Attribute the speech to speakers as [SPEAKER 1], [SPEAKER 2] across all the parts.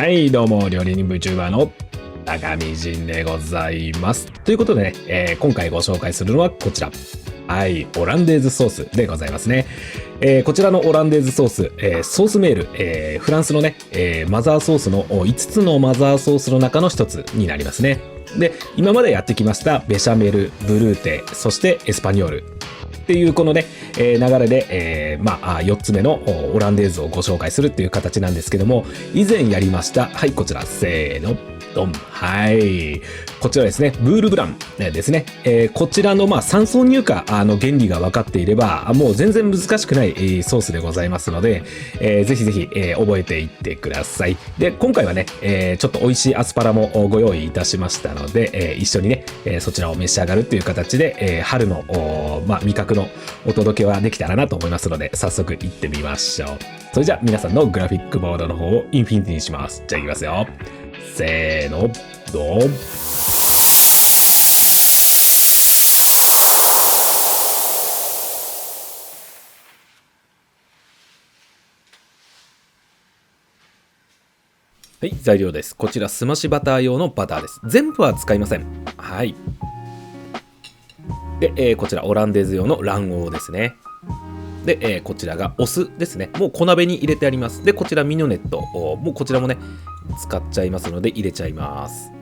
[SPEAKER 1] はい、どうも、料理人 VTuber の高見仁でございます。ということでね、今回ご紹介するのはこちら。はい、オランデーズソースでございますね。こちらのオランデーズソース、ソースメール、フランスのね、マザーソースの5つのマザーソースの中の1つになりますね。で、今までやってきましたベシャメル、ブルーテ、そしてエスパニョール。っていうこのね、流れで、4つ目のオランデーズをご紹介するっていう形なんですけども、以前やりました。はい、こちら、せーの。ドン。はい。こちらですね、ブールブランですね。こちらの3層乳化の原理が分かっていれば、もう全然難しくないソースでございますので、ぜひぜひ覚えていってください。で、今回はね、ちょっと美味しいアスパラもご用意いたしましたので、一緒にね、そちらを召し上がるっていう形で、春の味覚のお届けはできたらなと思いますので、早速行ってみましょう。それじゃあ皆さんのグラフィックボードの方をインフィニティにします。じゃあいきますよ。せーの、ドン。はい、材料です。こちらすましバター用のバターです。全部は使いません。はい。で、こちらオランデーズ用の卵黄ですね。で、こちらがお酢ですね。もう小鍋に入れてあります。で、こちらミニョネット。もうこちらもね、使っちゃいますので入れちゃいます。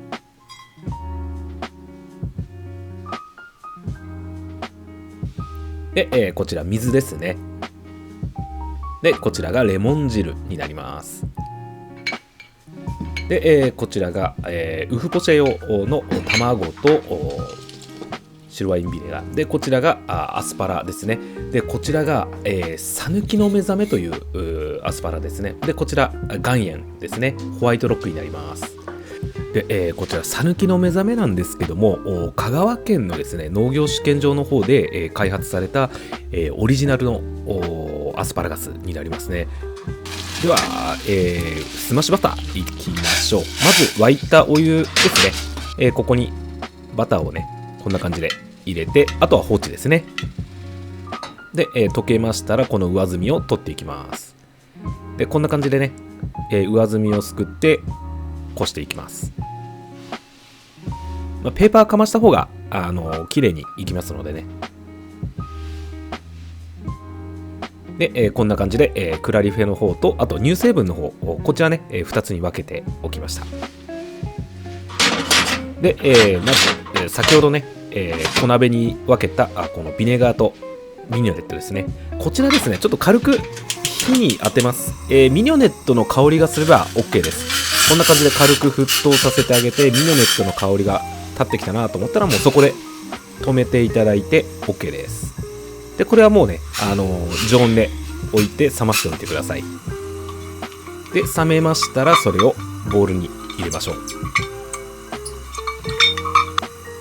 [SPEAKER 1] で、こちら水ですね。で、こちらがレモン汁になります。で、こちらが、ウフポシェ用の卵と白ワインビネガーで、こちらがアスパラですね。で、こちらがさぬきの目覚めというアスパラですね。で、こちら岩塩ですね。ホワイトロックになります。で、こちらさぬきの目覚めなんですけども、香川県のですね農業試験場の方で、開発された、オリジナルのアスパラガスになりますね。では、すましバターいきましょう。まず沸いたお湯ですね。ここにバターをねこんな感じで入れて、あとは放置ですね。で、溶けましたらこの上澄みを取っていきます。で、こんな感じでね、上澄みをすくってこしていきます。ペーパーかました方が綺麗にいきますのでね。で、こんな感じで、クラリフェの方とあと乳成分の方、こちらね、2つに分けておきました。で、まず、先ほどね、小鍋に分けたこのビネガーとミニョネットですね。こちらですね、ちょっと軽く火に当てます。ミニョネットの香りがすれば OK です。こんな感じで軽く沸騰させてあげて、ミニョネットの香りが立ってきたなと思ったら、もうそこで止めていただいて OK です。で、これはもうね、常温で置いて冷ましておいてください。で、冷めましたらそれをボウルに入れましょう。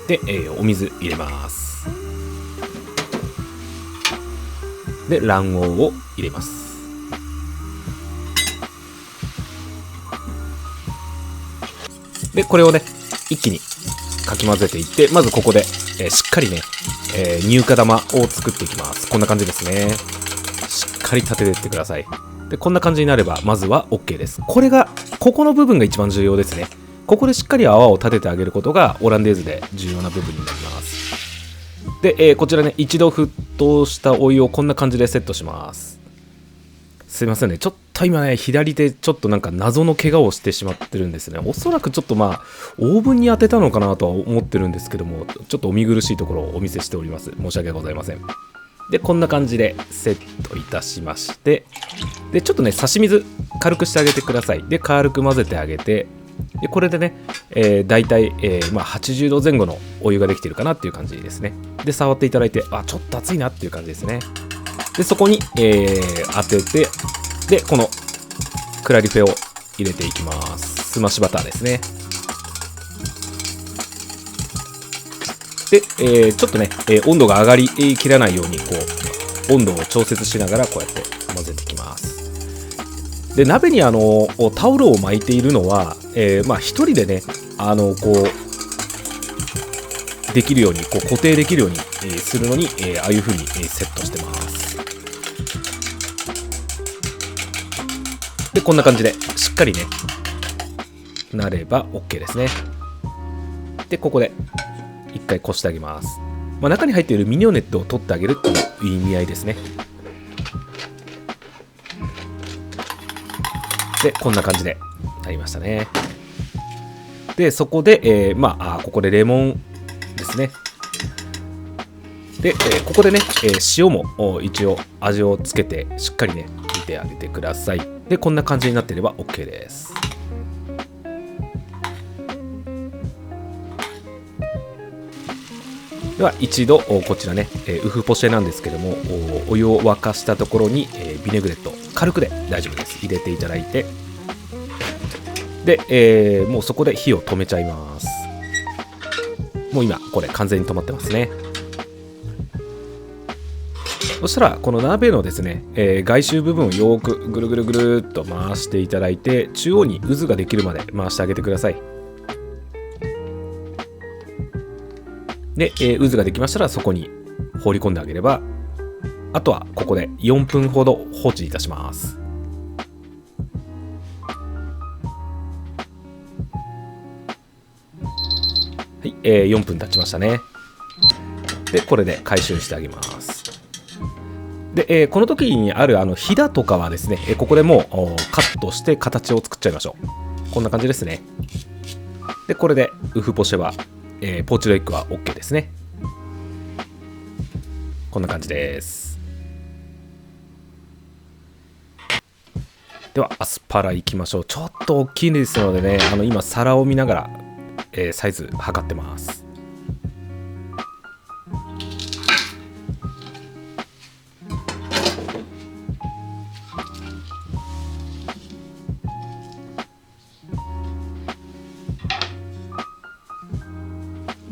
[SPEAKER 1] で、お水入れます。で、卵黄を入れます。で、これをね一気にかき混ぜていって、まずここで、しっかりね、乳化玉を作っていきます。こんな感じですね。しっかり立てていってください。で、こんな感じになればまずは OK です。ここの部分が一番重要ですね。ここでしっかり泡を立ててあげることがオランデーズで重要な部分になります。で、こちらね、一度沸騰したお湯をこんな感じでセットします。すいませんね、ちょっと今ね、左手ちょっとなんか謎の怪我をしてしまってるんですね。おそらくちょっとオーブンに当てたのかなとは思ってるんですけども、ちょっとお見苦しいところをお見せしております。申し訳ございません。で、こんな感じでセットいたしまして、で、ちょっとね、差し水軽くしてあげてください。で、軽く混ぜてあげて、で、これでね、だいたい80度前後のお湯ができてるかなっていう感じですね。で、触っていただいて、ちょっと熱いなっていう感じですね。で、そこに、当てて、で、このクラリフェを入れていきます。すましバターですね。で、ちょっとね、温度が上がりきらないように温度を調節しながらこうやって混ぜていきます。で、鍋にタオルを巻いているのは、一人でねできるように固定できるようにするのに、ああいう風にセットしてます。で、こんな感じでしっかりねなれば OK ですね。で、ここで一回こしてあげます。中に入っているミニオネットを取ってあげるっていう意味合いですね。で、こんな感じでなりましたね。で、そこで、ここでレモンですね。で、ここでね、塩も一応味をつけてしっかりね、煮てあげてください。で、こんな感じになっていれば OK です。では一度こちらね、ウフポシェなんですけども、お湯を沸かしたところにビネグレット軽くで大丈夫です。入れていただいて、で、もうそこで火を止めちゃいます。もう今これ完全に止まってますね。そしたらこの鍋のですね、外周部分をよーくぐるぐるぐるっと回していただいて、中央に渦ができるまで回してあげてください。で、渦ができましたらそこに放り込んであげれば、あとはここで4分ほど放置いたします。はい、4分経ちましたね。で、これで回収してあげます。で、この時にあるひだとかはですね、ここでもうカットして形を作っちゃいましょう。こんな感じですね。で、これでウフポシェはポーチドエッグは OK ですね。こんな感じです。ではアスパラいきましょう。ちょっと大きいですのでね、今皿を見ながら、サイズ測ってます。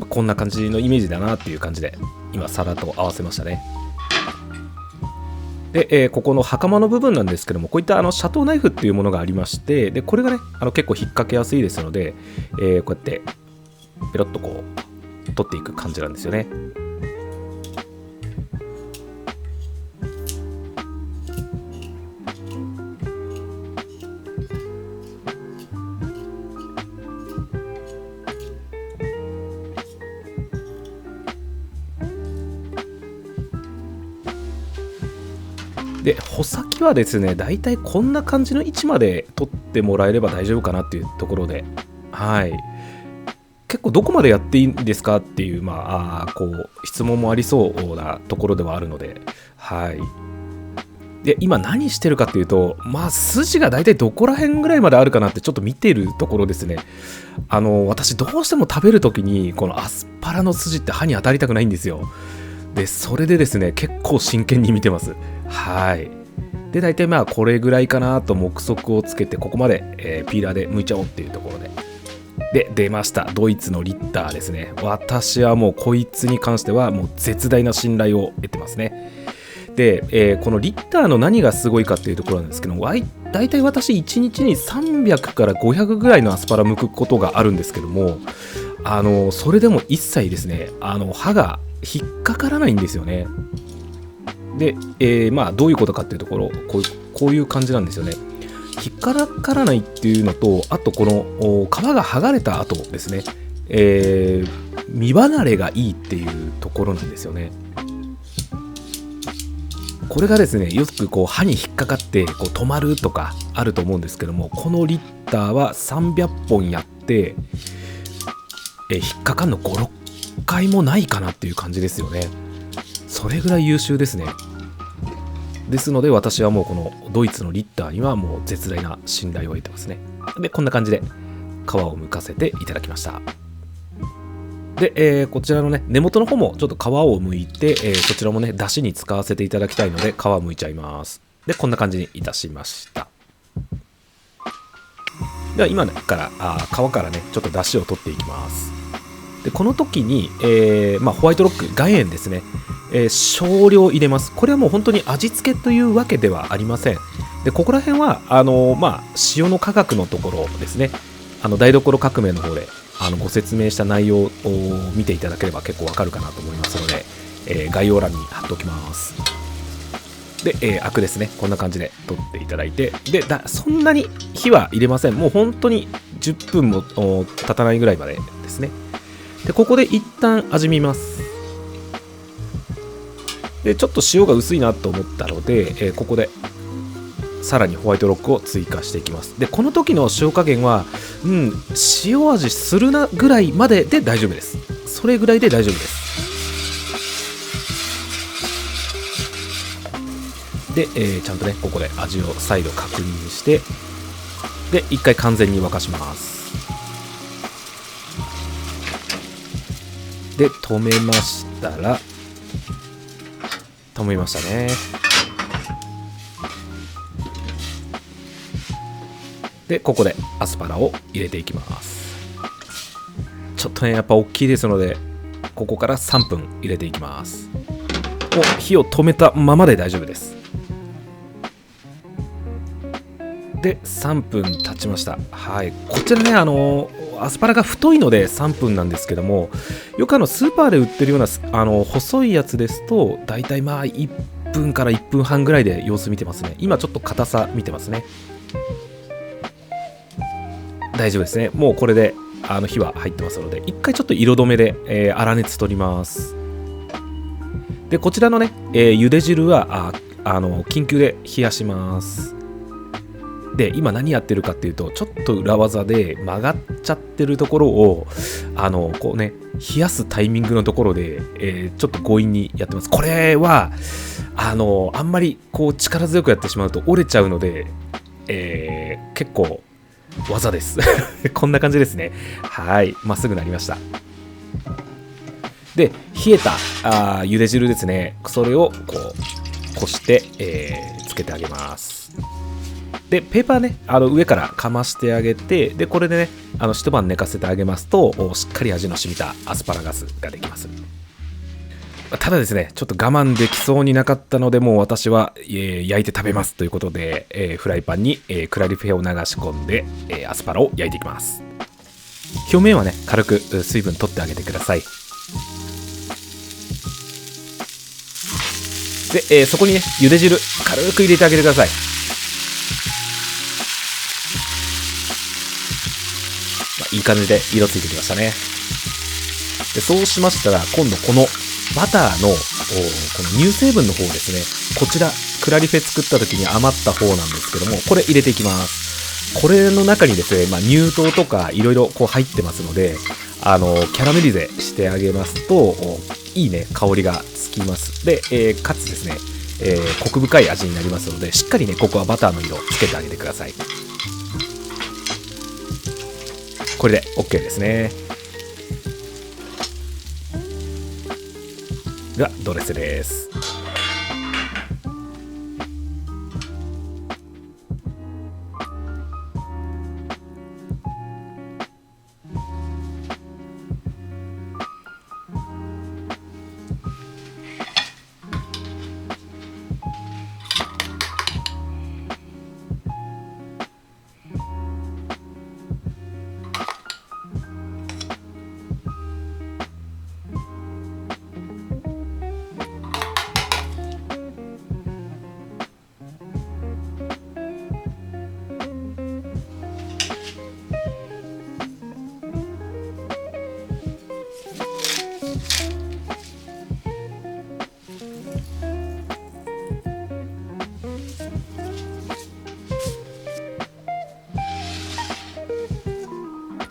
[SPEAKER 1] こんな感じのイメージだなっていう感じで今皿と合わせましたね。で、ここの袴の部分なんですけども、こういったシャトーナイフっていうものがありまして、でこれがね結構引っ掛けやすいですので、こうやってペロッとこう取っていく感じなんですよね。で、穂先はですね、だいたいこんな感じの位置まで取ってもらえれば大丈夫かなっていうところで、はい。結構どこまでやっていいんですかっていう、こう、質問もありそうなところではあるので、はい。で、今何してるかっていうと、筋がだいたいどこら辺ぐらいまであるかなってちょっと見てるところですね。私どうしても食べるときに、このアスパラの筋って歯に当たりたくないんですよ。で、それでですね、結構真剣に見てます。はい。で、大体これぐらいかなと目測をつけて、ここまで、ピーラーで剥いちゃおうっていうところで。で、出ました。ドイツのリッターですね。私はもうこいつに関してはもう絶大な信頼を得てますね。で、このリッターの何がすごいかっていうところなんですけども、大体私1日に300から500ぐらいのアスパラ剥くことがあるんですけども、それでも一切ですね、歯が引っかからないんですよね。で、どういうことかっていうところ、こういう感じなんですよね。引っかからないっていうのと、あとこの皮が剥がれた後ですね、身離れがいいっていうところなんですよね。これがですね、よくこう歯に引っかかってこう止まるとかあると思うんですけども、このリッターは300本やって、引っかかんの5、6回もないかなっていう感じですよね。それぐらい優秀ですね。ですので私はもうこのドイツのリッターにはもう絶大な信頼を得てますね。で、こんな感じで皮を剥かせていただきました。で、こちらのね、根元の方もちょっと皮を剥いて、そちらもね、出汁に使わせていただきたいので、皮を剥いちゃいます。で、こんな感じにいたしました。では、今から皮からね、ちょっと出汁を取っていきます。で、この時に、ホワイトロック、岩塩ですね、少量入れます。これはもう本当に味付けというわけではありません。で、ここら辺は、塩の科学のところですね、台所革命の方で、ご説明した内容を見ていただければ結構わかるかなと思いますので、概要欄に貼っておきます。で、アクですね、こんな感じで取っていただいて、で、そんなに火は入れません。もう本当に10分も経たないぐらいまでですね。でここで一旦味見ます。でちょっと塩が薄いなと思ったので、ここでさらにホワイトロックを追加していきます。でこの時の塩加減は、塩味するなぐらいまでで大丈夫です。それぐらいで大丈夫です。で、ちゃんとねここで味を再度確認して、で一回完全に沸かします。で止めましたら、止めましたね。でここでアスパラを入れていきます。ちょっとねやっぱ大きいですので、ここから3分入れていきます。火を止めたままで大丈夫です。で3分経ちました。はい、こちらねアスパラが太いので3分なんですけども、よくスーパーで売ってるような細いやつですとだいたい1分から1分半ぐらいで様子見てますね。今ちょっと硬さ見てますね。大丈夫ですね。もうこれで火は入ってますので、一回ちょっと色止めで、粗熱取ります。でこちらのね、茹で汁は緊急で冷やします。で今何やってるかっていうと、ちょっと裏技で曲がっちゃってるところをこうね冷やすタイミングのところで、ちょっと強引にやってます。これはあんまりこう力強くやってしまうと折れちゃうので、結構技ですこんな感じですね。はい、まっすぐなりました。で冷えた茹で汁ですね、それをこうこして、つけてあげます。でペーパーね上からかましてあげて、でこれでね一晩寝かせてあげますと、しっかり味の染みたアスパラガスができます。ただですね、ちょっと我慢できそうになかったので、もう私は、焼いて食べますということで、フライパンに、クラリフェを流し込んで、アスパラを焼いていきます。表面はね軽く水分取ってあげてください。で、そこにね茹で汁軽く入れてあげてください。いい感じで色ついてきましたね。でそうしましたら、今度このバターのこの乳成分の方ですね、こちらクラリフェ作った時に余った方なんですけども、これ入れていきます。これの中にですね、乳糖とかいろいろこう入ってますので、キャラメリゼしてあげますといいね香りがつきます。で、かつですね、コク深い味になりますので、しっかりねここはバターの色をつけてあげてください。これで OK ですね。ではドレスです。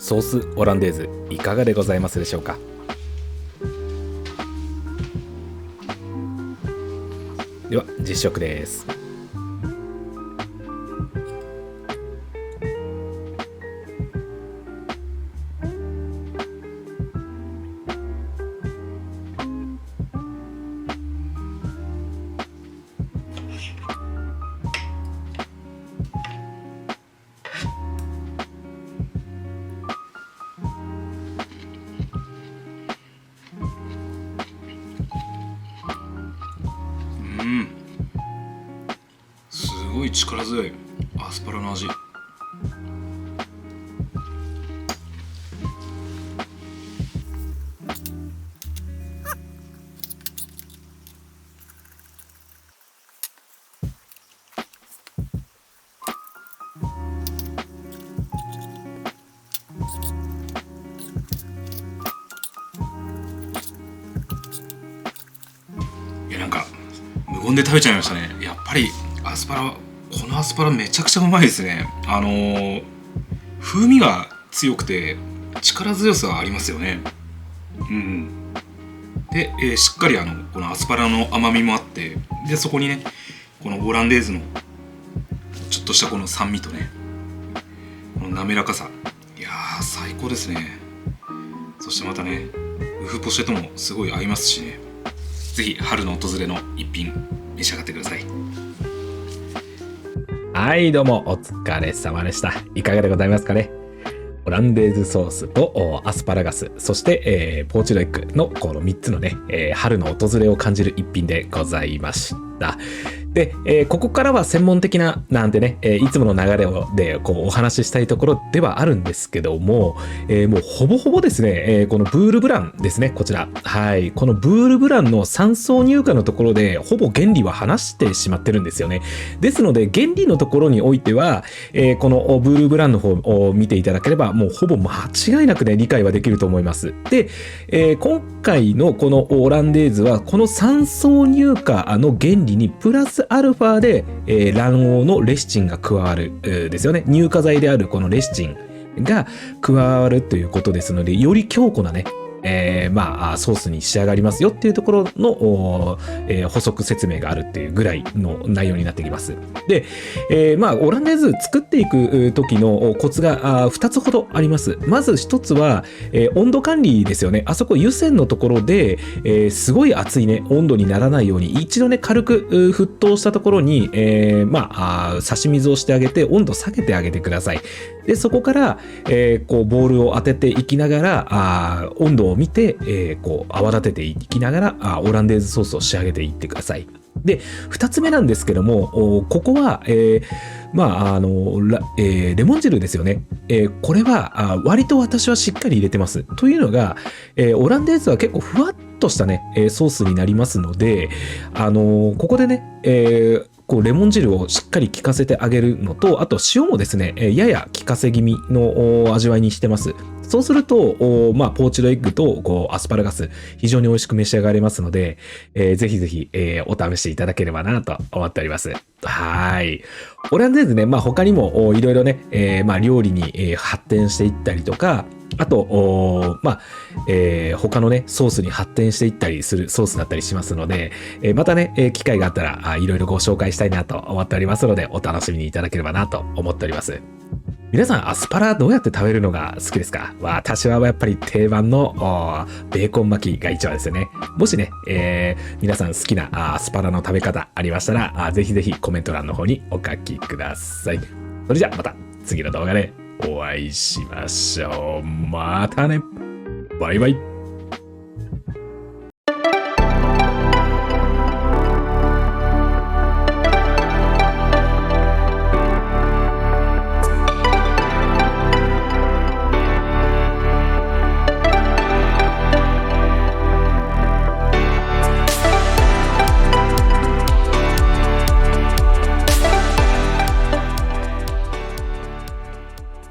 [SPEAKER 1] ソースオランデーズいかがでございますでしょうか。では実食です。
[SPEAKER 2] すごい力強いアスパラの味。ぼんで食べちゃいましたね。やっぱりアスパラ、このアスパラめちゃくちゃうまいですね。風味が強くて力強さありますよね。で、しっかりこのアスパラの甘みもあって、でそこにねこのオランデーズのちょっとしたこの酸味とね、この滑らかさ、いやー最高ですね。そしてまたねウフポシェともすごい合いますしね。ぜひ春の訪れの一品召し上がってください。
[SPEAKER 1] はいどうもお疲れ様でした。いかがでございますかね。オランデーズソースとアスパラガス、そして、ポーチドエッグのこの3つのね、春の訪れを感じる一品でございました。で、ここからは専門的ななんてね、いつもの流れでこうお話ししたいところではあるんですけども、もうほぼほぼですね、このブールブランですね、こちら。はい。このブールブランの3層入荷のところで、ほぼ原理は話してしまってるんですよね。ですので、原理のところにおいては、このブールブランの方を見ていただければ、もうほぼ間違いなくね、理解はできると思います。で、今回のこのオランデーズは、この3層入荷の原理にプラスアルファで、卵黄のレシチンが加わるですよね。乳化剤であるこのレシチンが加わるということですので、より強固なね、ソースに仕上がりますよっていうところの、補足説明があるっていうぐらいの内容になってきます。で、オランデーズ作っていく時のコツが2つほどあります。まず1つは、温度管理ですよね。あそこ湯煎のところで、すごい熱いね温度にならないように一度ね軽く沸騰したところに、差し水をしてあげて温度下げてあげてください。でそこから、こうボールを当てていきながら温度を見て、こう泡立てていきながらオランデーズソースを仕上げていってください。で2つ目なんですけども、ここは、レモン汁ですよね。これは割と私はしっかり入れてます。というのが、オランデーズは結構ふわっとしたねソースになりますので、ここでね、こうレモン汁をしっかり効かせてあげるのと、あと塩もですね、やや効かせ気味の味わいにしてます。そうすると、ポーチドエッグとこうアスパラガス非常に美味しく召し上がれますので、ぜひぜひ、お試しいただければなと思っております。はい。オランデーズね、他にもいろいろね、料理に、発展していったりとか、あと、他のね、ソースに発展していったりするソースだったりしますので、またね、機会があったらいろいろご紹介したいなと思っておりますので、お楽しみにいただければなと思っております。皆さん、アスパラどうやって食べるのが好きですか？私はやっぱり定番のベーコン巻きが一番ですよね。もしね、皆さん好きなアスパラの食べ方ありましたら、ぜひぜひコメント欄の方にお書きください。それじゃあまた次の動画でお会いしましょう。またね。バイバイ。